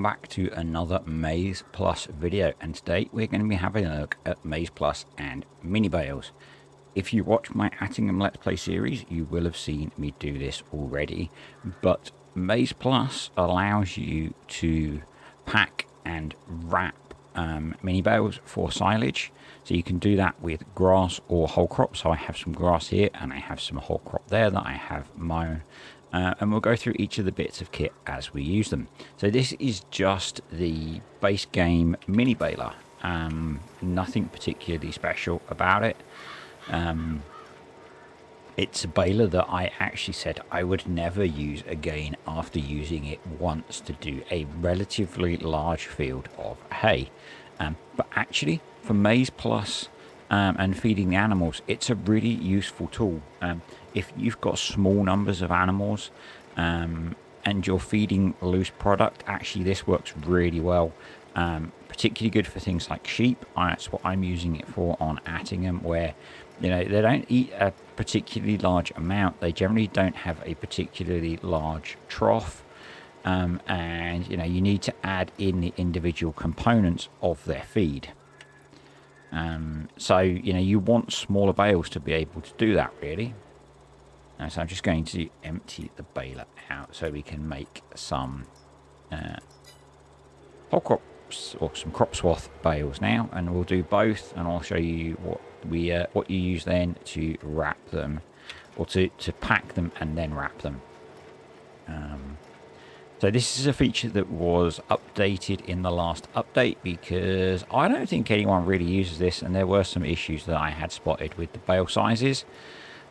back to another MaizePlus video, and today we're going to be having a look at MaizePlus and mini bales. If you watch my Attingham Let's Play series, you will have seen me do this already, but MaizePlus allows you to pack and wrap mini bales for silage. So you can do that with grass or whole crop. So I have some grass here and I have some whole crop there that I have mown. And we'll go through each of the bits of kit as we use them. So this is just the base game mini baler. Nothing particularly special about it. It's a baler that I actually said I would never use again after using it once to do a relatively large field of hay. But actually, for MaizePlus and feeding the animals, it's a really useful tool. If you've got small numbers of animals and you're feeding loose product, actually this works really well. Particularly good for things like sheep. That's what I'm using it for on Attingham, where they don't eat a particularly large amount. They generally don't have a particularly large trough, and you need to add in the individual components of their feed. So you want smaller bales to be able to do that, really. So I'm just going to empty the baler out so we can make some whole crops or some crop swath bales now, and we'll do both, and I'll show you what you use then to wrap them, or to pack them and then wrap them. So this is a feature that was updated in the last update, because I don't think anyone really uses this, and there were some issues that I had spotted with the bale sizes.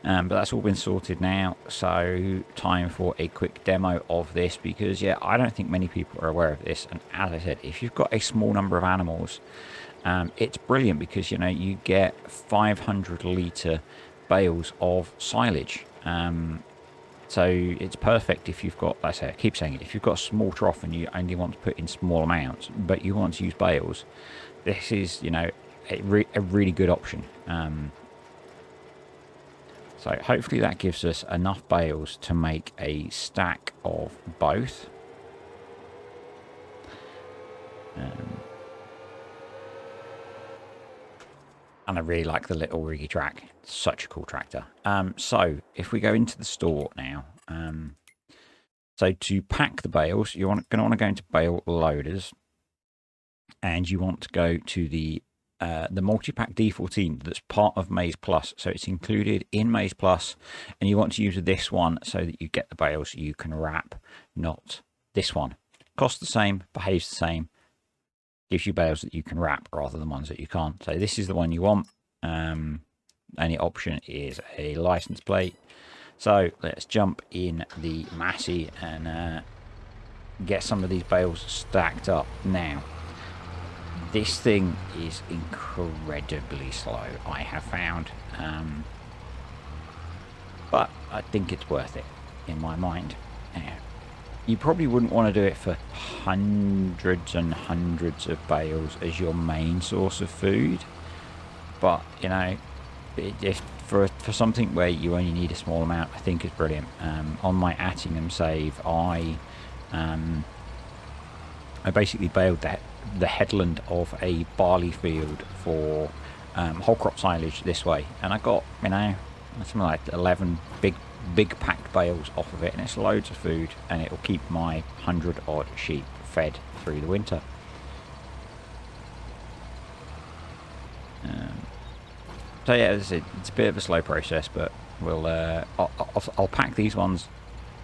But that's all been sorted now, so time for a quick demo of this, because yeah, I don't think many people are aware of this. And as I said, if you've got a small number of animals, it's brilliant, because you get 500-litre bales of silage. So it's perfect if you've got, like I say, I keep saying it, if you've got a small trough and you only want to put in small amounts, but you want to use bales, this is a really good option. So hopefully that gives us enough bales to make a stack of both. And I really like the little riggy track. It's such a cool tractor. So if we go into the store now, so to pack the bales, you're going to want to go into bale loaders, and you want to go to the multi-pack D14 that's part of MaizePlus. So it's included in MaizePlus, and you want to use this one so that you get the bales you can wrap, not this one. Costs the same, behaves the same, gives you bales that you can wrap rather than ones that you can't. So this is the one you want. Only option is a license plate. So let's jump in the Massey and get some of these bales stacked up. Now, this thing is incredibly slow, I have found, but I think it's worth it in my mind. Now, you probably wouldn't want to do it for hundreds and hundreds of bales as your main source of food, but if for something where you only need a small amount, I think it's brilliant. On my Attingham save, I basically baled the headland of a barley field for whole crop silage this way, and I got something like 11 big packed bales off of it, and it's loads of food, and it'll keep my 100-odd sheep fed through the winter. So yeah, it's a bit of a slow process, but we'll I'll pack these ones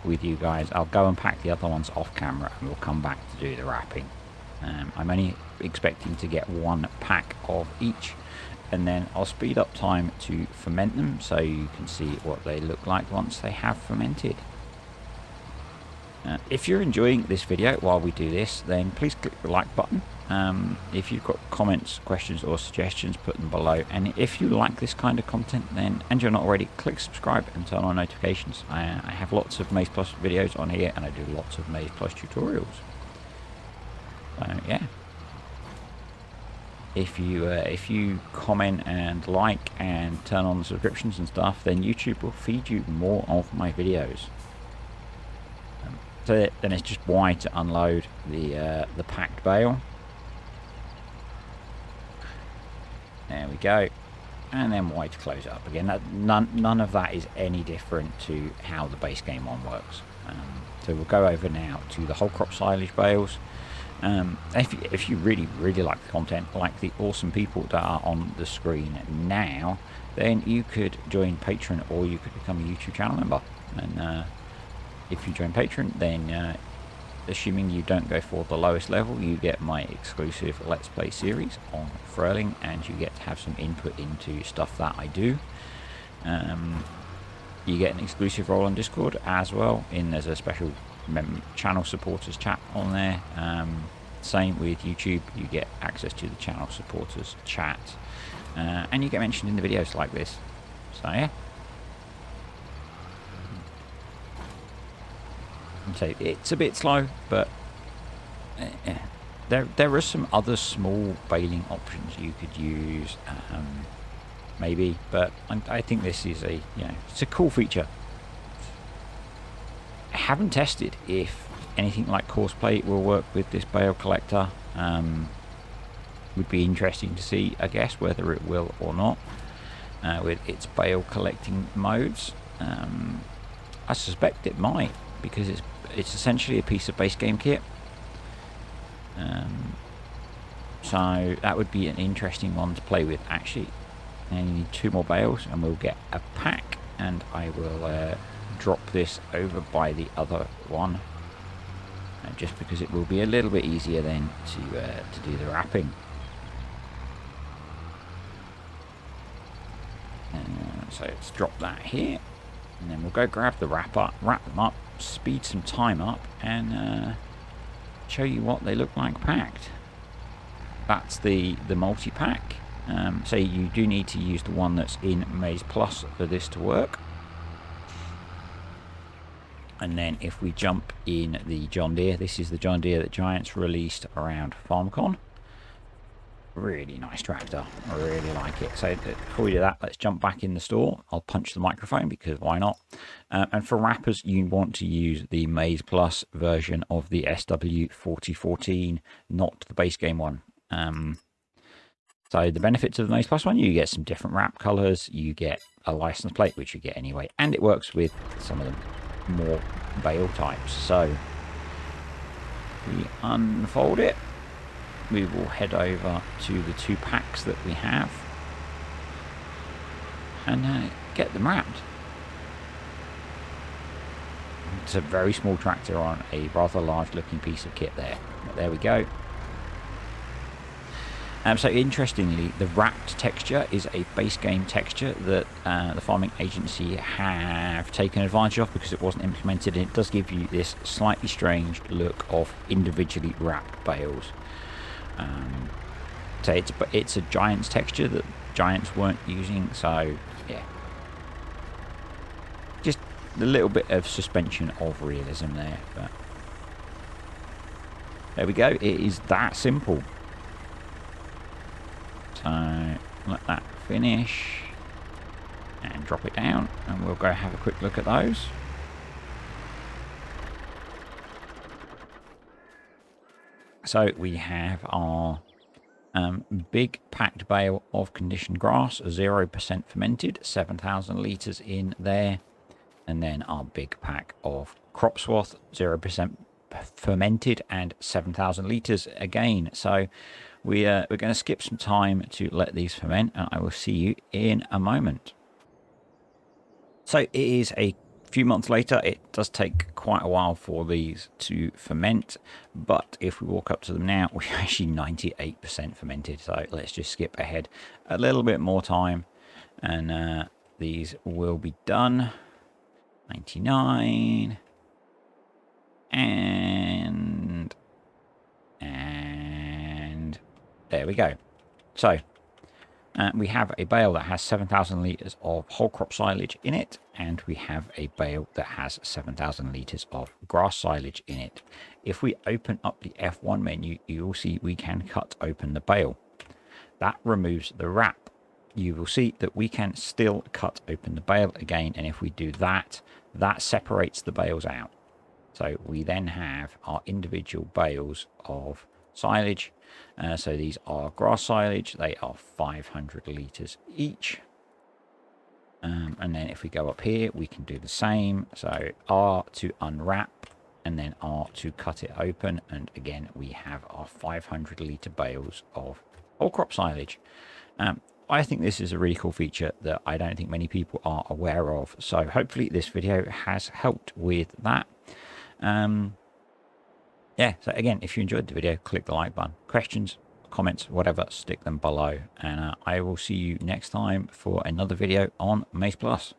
with you guys. I'll go and pack the other ones off camera, and we'll come back to do the wrapping. I'm only expecting to get one pack of each, and then I'll speed up time to ferment them so you can see what they look like once they have fermented. If you're enjoying this video while we do this, then please click the like button. If you've got comments, questions or suggestions, put them below. And if you like this kind of content, then, and you're not already, click subscribe and turn on notifications. I have lots of MaizePlus videos on here, and I do lots of MaizePlus tutorials. So yeah, if you comment and like and turn on the subscriptions and stuff, then YouTube will feed you more of my videos. So then it's just Y to unload the packed bale. There we go. And then Y to close it up again. None of that is any different to how the base game one works. So we'll go over now to the whole crop silage bales. If you really like the content, like the awesome people that are on the screen now, then you could join Patreon or you could become a YouTube channel member. And if you join Patreon, then assuming you don't go for the lowest level, you get my exclusive Let's Play series on furling, and you get to have some input into stuff that I do. You get an exclusive role on Discord as well. There's a special channel supporters chat on there. Same with YouTube, you get access to the channel supporters chat, and you get mentioned in the videos like this. So yeah. So it's a bit slow, but there are some other small baling options you could use, maybe. But I think this is it's a cool feature. I haven't tested if anything like coarse plate will work with this bale collector. Would be interesting to see, I guess, whether it will or not with its bale collecting modes. I suspect it might, because it's essentially a piece of base game kit. So that would be an interesting one to play with, actually. And you need 2 more bales and we'll get a pack, and I will drop this over by the other one, just because it will be a little bit easier then to do the wrapping. So let's drop that here, and then we'll go grab the wrapper, wrap them up, speed some time up, and show you what they look like packed. That's the multi-pack. So you do need to use the one that's in MaizePlus for this to work. And then if we jump in the John Deere, this is the John Deere that Giants released around FarmCon. Really nice tractor. I really like it. So before we do that, let's jump back in the store. I'll punch the microphone because why not? And for wrappers, you want to use the MaizePlus version of the SW4014, not the base game one. So the benefits of the MaizePlus one, you get some different wrap colors, you get a license plate, which you get anyway, and it works with some of the more bale types. So we unfold it. We will head over to the 2 packs that we have and get them wrapped. It's a very small tractor on a rather large looking piece of kit there. But there we go. So interestingly, the wrapped texture is a base game texture that the farming agency have taken advantage of because it wasn't implemented, and it does give you this slightly strange look of individually wrapped bales. So it's a Giants texture that Giants weren't using, so yeah, just a little bit of suspension of realism there. But there we go, it is that simple. So let that finish and drop it down, and we'll go have a quick look at those. So we have our big packed bale of conditioned grass, 0% fermented, 7,000 litres in there. And then our big pack of crop swath, 0% fermented and 7,000 litres again. So we're going to skip some time to let these ferment, and I will see you in a moment. So it is a few months later. It does take quite a while for these to ferment, but if we walk up to them now, we're actually 98% fermented. So let's just skip ahead a little bit more time, and these will be done. 99 and there we go. So we have a bale that has 7,000 litres of whole crop silage in it, and we have a bale that has 7,000 litres of grass silage in it. If we open up the F1 menu, you will see we can cut open the bale. That removes the wrap. You will see that we can still cut open the bale again, and if we do that, that separates the bales out. So we then have our individual bales of silage. So these are grass silage. They are 500 litres each. And then if we go up here, we can do the same. So R to unwrap, and then R to cut it open. And again, we have our 500 litre bales of whole crop silage. I think this is a really cool feature that I don't think many people are aware of. So hopefully this video has helped with that. Yeah, so again, if you enjoyed the video, click the like button. Questions, comments, whatever, stick them below. And I will see you next time for another video on MaizePlus.